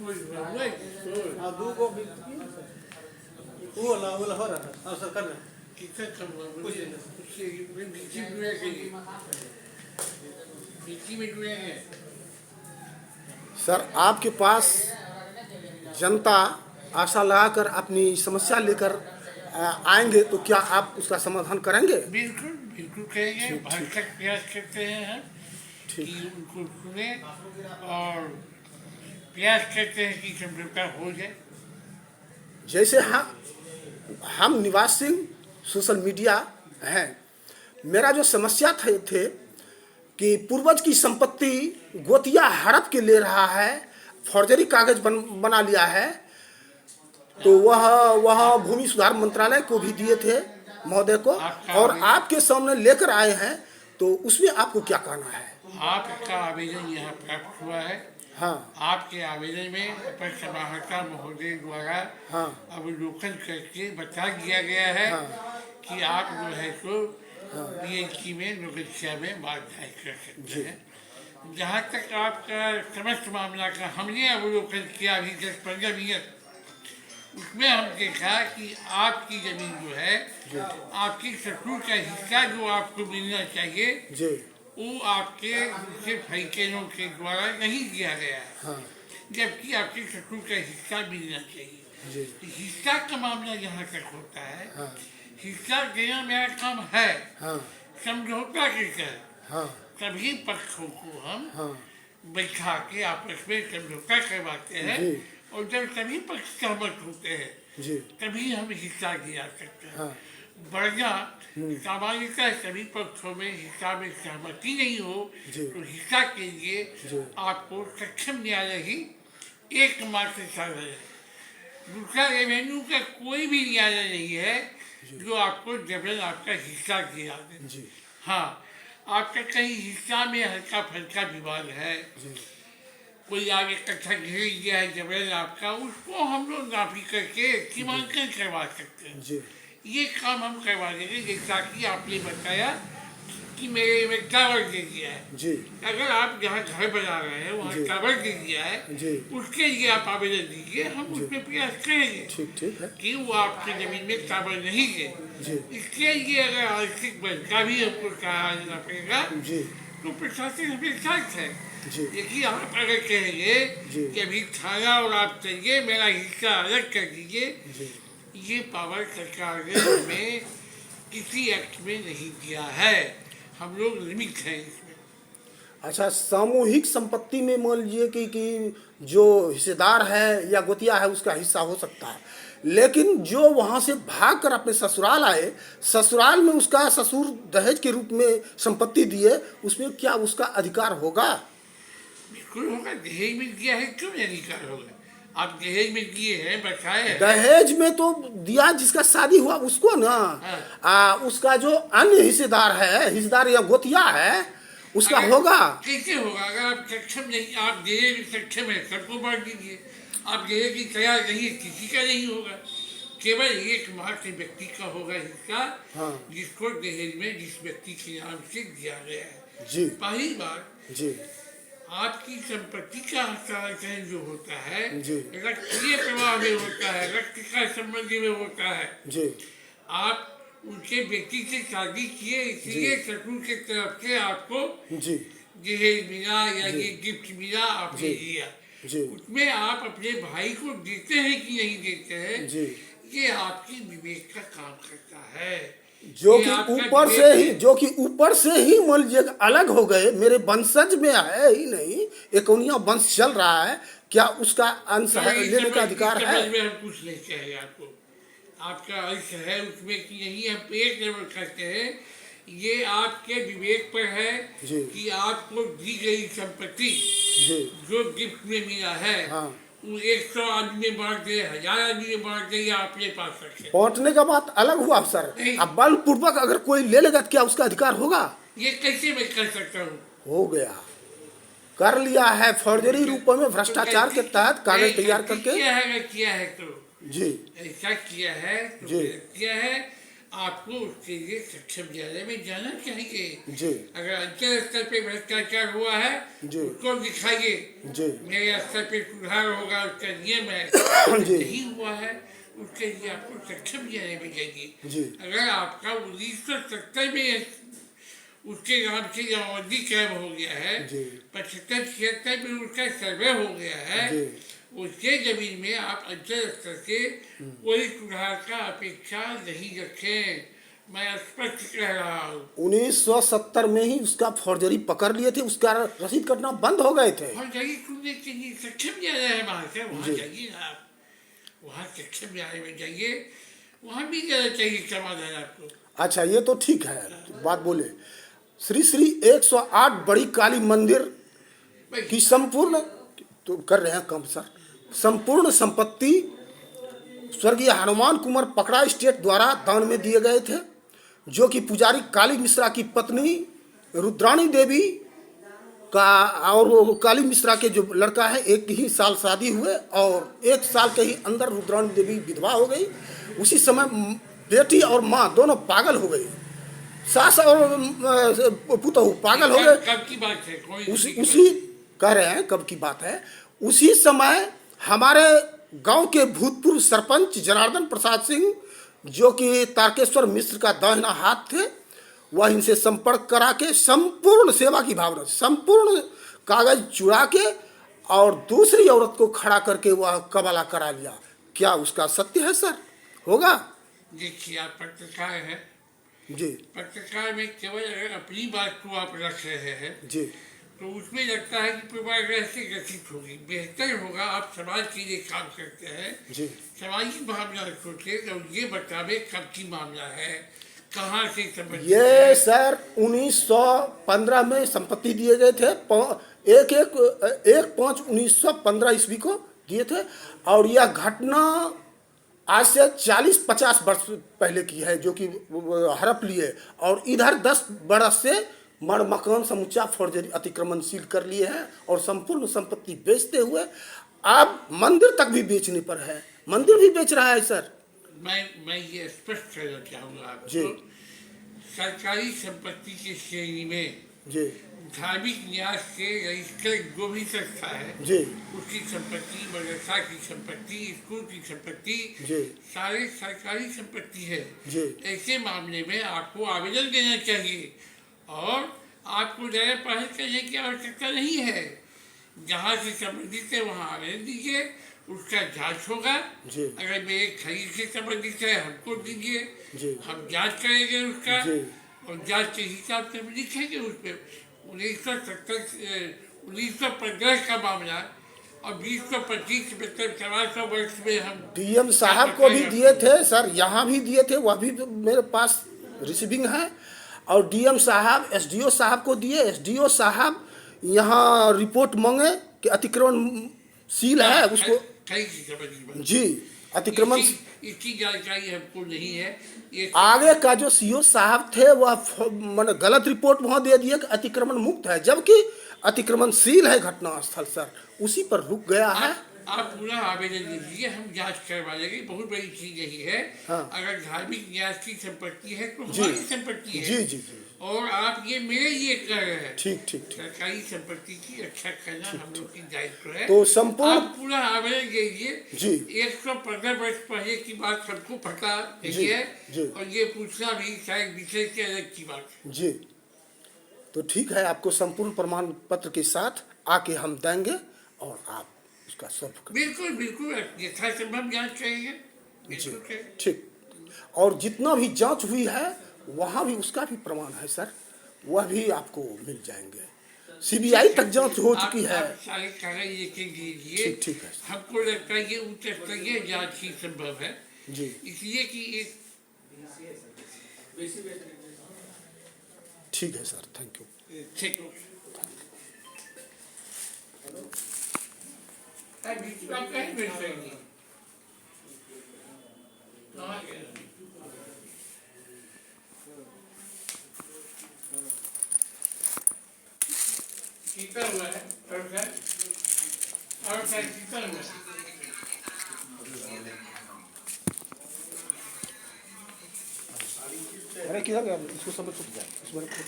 दूगो भी वो हो रहा था सर कर सर आपके पास जनता आशा लगाकर अपनी समस्या लेकर आएंगे तो क्या आप उसका समाधान करेंगे? बिल्कुल बिल्कुल करेंगे। भरसक प्रयास करते हैं हम कि उनको सुने और प्रयास करते हैं कि समझौता हो जाए। जैसे हम निवास सिंह सोशल मीडिया हैं, मेरा जो समस्या थे कि पूर्वज की संपत्ति गोतिया हड़प के ले रहा है, फौर्जरी कागज बना लिया है, तो वह भूमि सुधार मंत्रालय को भी दिए थे महोदय को, और आपके सामने लेकर आए हैं, तो उसमें आपको क्या कहना है? आपका आवेदन यहाँ प्राप्त हुआ है। हाँ। आपके आवेदन में अपर समाहर्ता महोदय द्वारा अवलोकन करके बता दिया गया है कि आप जो है सो पीएचसी में नौकरिया में बाध्य कर सकते हैं। जहाँ तक आपका समस्त मामला का हमने अवलोकन किया अभी 10-15 मिनट, उसमें हम देखा कि आपकी जमीन जो है, आपकी ससुर का हिस्सा जो आपको मिलना चाहिए वो आपके दूसरे फैसलों के द्वारा नहीं दिया गया है, जबकि आपके ससुर का हिस्सा मिलना चाहिए। हिस्सा का मामला यहाँ तक होता है, हिस्सा देना मेरा काम है, समझौता के कर सभी पक्षों को हम बैठा के आपस में समझौता करवाते हैं, और जब सभी पक्ष सहमत होते हैं तभी हम हिस्सा दिया सकते हैं। वरना सामान्यतः सभी पक्षों में हिस्सा में सहमति नहीं हो तो हिस्सा के लिए आपको सक्षम न्यायालय ही एकमात्र साधन है। दूसरा रेवेन्यू का कोई भी न्यायालय नहीं है जो आपको जबरन आपका हिस्सा दिया दे। हाँ, आपका कहीं हिस्सा में हल्का फल्का विवाद है, कोई आगे कट्ठा घेर दिया है जबरन आपका, उसको हम लोग नापी करके सीमांकन करवा सकते हैं। ये काम हम करवा देंगे। जैसा कि आपने बताया कि मेरे में टावर दे दिया है, अगर आप जहाँ घर बना रहे हैं वहाँ टावर दे दिया है, उसके लिए आप आवेदन दीजिए, हम उसमें प्रयास करेंगे कि वो आपकी जमीन में टावर नहीं दे। इसके लिए अगर आर्थिक बल का भी हमको सहारा देना पड़ेगा तो प्रशासन हमें साथ है। देखिए, आप अगर कहेंगे कि अभी थाना और आप चाहिए मेरा हिस्सा अलग कर दीजिए, ये पावर सरकार ने हमें किसी एक्ट में नहीं दिया है, हम लोग लिमिट हैं इसमें। अच्छा, सामूहिक संपत्ति में मान लीजिए कि जो हिस्सेदार है या गोतिया है उसका हिस्सा हो सकता है, लेकिन जो वहाँ से भाग कर अपने ससुराल आए, ससुराल में उसका ससुर दहेज के रूप में संपत्ति दिए, उसमें क्या उसका अधिकार होगा? बिल्कुल होगा। दहेज में दिया है, क्यों नहीं अधिकार होगा? आप दहेज में दिए हैं, बचाए हैं। दहेज में तो दिया जिसका शादी हुआ उसको ना, उसका जो अन्य हिस्सेदार है, हिस्सेदार या गोतिया है, उसका होगा। कैसे होगा? अगर आप सक्षम नहीं, आप दहेज में सक्षम है, सबको बांट दीजिए। आप दहेज की तैयार नहीं, किसी का नहीं होगा, केवल एकमात्र व्यक्ति का होगा हिस्सा, जिसको दहेज में जिस व्यक्ति के नाम से दिया गया है। पहली बात, आपकी संपत्ति का हस्तांतरण जो होता है रक्तीय प्रवाह में होता है, रक्त का संबंधी में होता है। आप उनके व्यक्ति से शादी किए, इसलिए ससुर के तरफ से आपको दहेज मिला या ये गिफ्ट मिला, आपने लिया। उसमें आप अपने भाई को देते हैं कि नहीं देते हैं, ये आपकी विवेक का काम करता है। जो कि ऊपर से ही मान लीजिए अलग हो गए, मेरे वंशज में है ही नहीं, एकौनिया वंश चल रहा है, क्या उसका अंश लेने का अधिकार है? हम कुछ नहीं कहेंगे आपको, आपका अंश है उसमें कि यही हम एक लेवल करते हैं। ये आपके विवेक पर है कि आपको दी गई संपत्ति जो गिफ्ट में मिला है, 100 आदमी में बांट दे, 1000 आदमी में बांट दे, या अपने पास रखे। बांटने का बात अलग हुआ सर, अब बलपूर्वक अगर कोई ले लेगा तो क्या उसका अधिकार होगा? ये कैसे मैं कर सकता हूँ? हो गया, कर लिया है, फौर्जरी रूप में भ्रष्टाचार के तहत कागज तैयार करके किया है तो ऐसा किया है तो किया है। आपको उसके लिए सक्षम न्यायालय में जाना चाहिए। जी अगर अंचल स्तर पे भ्रष्टाचार हुआ है जी उसको दिखाइए, जी मेरे स्तर पे सुधार होगा, उसका नियम है। जी नहीं हुआ है उसके लिए आपको सक्षम न्यायालय में जाइए। जी अगर आपका 1970 में उसके नाम से जमाबंदी कैब हो गया है, जी 75-76 में उसका सर्वे हो गया है, जी उसके जमीन में आप अंचल स्तर से कोई सुधार का अपेक्षा नहीं रखें। मैं स्पष्ट कह रहा हूँ। 1970 में ही उसका फौर्जरी पकड़ लिए थे, उसका रसीद कटना बंद हो गए थे। और जाइए सुनने के लिए सक्षम न्यायालय है वहाँ से, वहाँ जी। जाइए आप, वहाँ सक्षम न्यायालय में जाइए, वहाँ भी जाना चाहिए समाधान आपको। अच्छा ये तो ठीक है, बात बोले। श्री श्री 108 बड़ी काली मंदिर की संपूर्ण, तो कर रहे हैं कम सर, संपूर्ण संपत्ति स्वर्गीय हनुमान कुमार पकड़ा स्टेट द्वारा दान में दिए गए थे, जो कि पुजारी काली मिश्रा की पत्नी रुद्राणी देवी का, और वो काली मिश्रा के जो लड़का है, एक ही साल शादी हुए और 1 साल के ही अंदर रुद्राणी देवी विधवा हो गई। उसी समय बेटी और माँ दोनों पागल हो गई, सास और पुतहू पागल हो गए। कब की बात है? कोई उसी कह रहे हैं कब की बात है। उसी समय हमारे गांव के भूतपूर्व सरपंच जनार्दन प्रसाद सिंह, जो कि तारकेश्वर मिश्र का दाहिना हाथ थे, वह इनसे संपर्क करा के संपूर्ण सेवा की भावना, संपूर्ण कागज चुरा के और दूसरी औरत को खड़ा करके वह कबाला करा लिया। क्या उसका सत्य है सर? होगा? देखिए आप पत्रकार हैं, जी पत्रकार में केवल अगर अपनी बात को आप रख रहे हैं जी तो उसमें लगता है कि पूर्वाग्रह से ग्रसित होगी। बेहतर होगा आप समाज के लिए काम करते हैं, जी सामाजिक मामला सोचे और ये बतावे कब की मामला है, कहाँ से संबंधित ये है। सर 1915 में संपत्ति दिए गए थे, 1/5/1915 ईस्वी को दिए थे, और यह घटना आज से 40-50 वर्ष पहले की है, जो कि हड़प लिए और इधर 10 बरस से मर मकान समूचा फौर्जरी अतिक्रमण सील कर लिए हैं और संपूर्ण संपत्ति बेचते हुए अब मंदिर तक भी बेचने पर है, मंदिर भी बेच रहा है सर। मैं ये स्पष्ट करना चाहूँगा जी आपको, सरकारी संपत्ति की श्रेणी में जी धार्मिक न्यास के रजिस्टर जो भी संस्था है जी उसकी संपत्ति, मदरसा की संपत्ति, स्कूल की संपत्ति, जी सारे सरकारी संपत्ति है। जी ऐसे मामले में आपको आवेदन देना चाहिए और आपको ज़्यादा पढ़ाई करने की आवश्यकता नहीं है। जहाँ से संबंधित है वहाँ आवेदन दीजिए, उसका जांच होगा। जी अगर मेरे खरीद से संबंधित है हमको दीजिए, जी हम जांच करेंगे उसका जी और जांच के हिसाब से हम लिखेंगे उस पर। 1915 का मामला और 2025 मतलब 400 वर्ष में हम डीएम साहब को भी दिए थे सर, यहाँ भी दिए थे, वह भी मेरे पास रिसीविंग है। और डीएम साहब एसडीओ साहब को दिए, एसडीओ साहब यहाँ रिपोर्ट मांगे कि अतिक्रमण सील है उसको। जी अतिक्रमण इसकी जानकारी हमको नहीं है। ये आगे का जो सीओ साहब थे वह मैंने गलत रिपोर्ट वहाँ दे दिए कि अतिक्रमण मुक्त है, जबकि अतिक्रमण सील है घटना स्थल सर, उसी पर रुक गया है। आप पूरा आवेदन दीजिए, हम जांच करवा लेंगे, बहुत बड़ी चीज यही है। हाँ। अगर धार्मिक न्यास की संपत्ति है तो जी हमारी संपत्ति है। जी जी जी और आप ये मेरे लिए कर रहे हैं। ठीक ठीक ठीक। सरकारी संपत्ति की रक्षा करना हम लोग की दायित्व है। तो संपूर्ण आप पूरा आवेदन दीजिए। जी 115 वर्ष पहले की बात सबको पता जी, है जी। और ये पूछना भी शायद विषय से अलग की बात है। जी तो ठीक है, आपको संपूर्ण प्रमाण पत्र के साथ आके हम देंगे और आप उसका सॉल्व करें। बिल्कुल बिल्कुल यथासंभव जांच करेंगे। बिल्कुल करेंगे। ठीक। और जितना भी जांच हुई है वहाँ भी उसका भी प्रमाण है सर, वह भी आपको मिल जाएंगे। सीबीआई तक जांच हो चुकी है। आप सारे कागज लेके दीजिए। ठीक ठीक है। हमको लगता है ये उच्च स्तरीय जांच ही संभव है, जी इसलिए कि एक ठीक है सर, थैंक यू। ठीक आप कहीं मिल जाएंगे। कितना हुआ है और कितना हुआ है? अरे किधर गया इसको सब छूट जाए इसमें रखो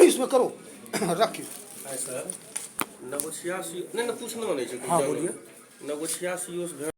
इसमें करो रखियो नेगोशिएशन नहीं पूछना नहीं हाँ बोलिए नेगोशिएशन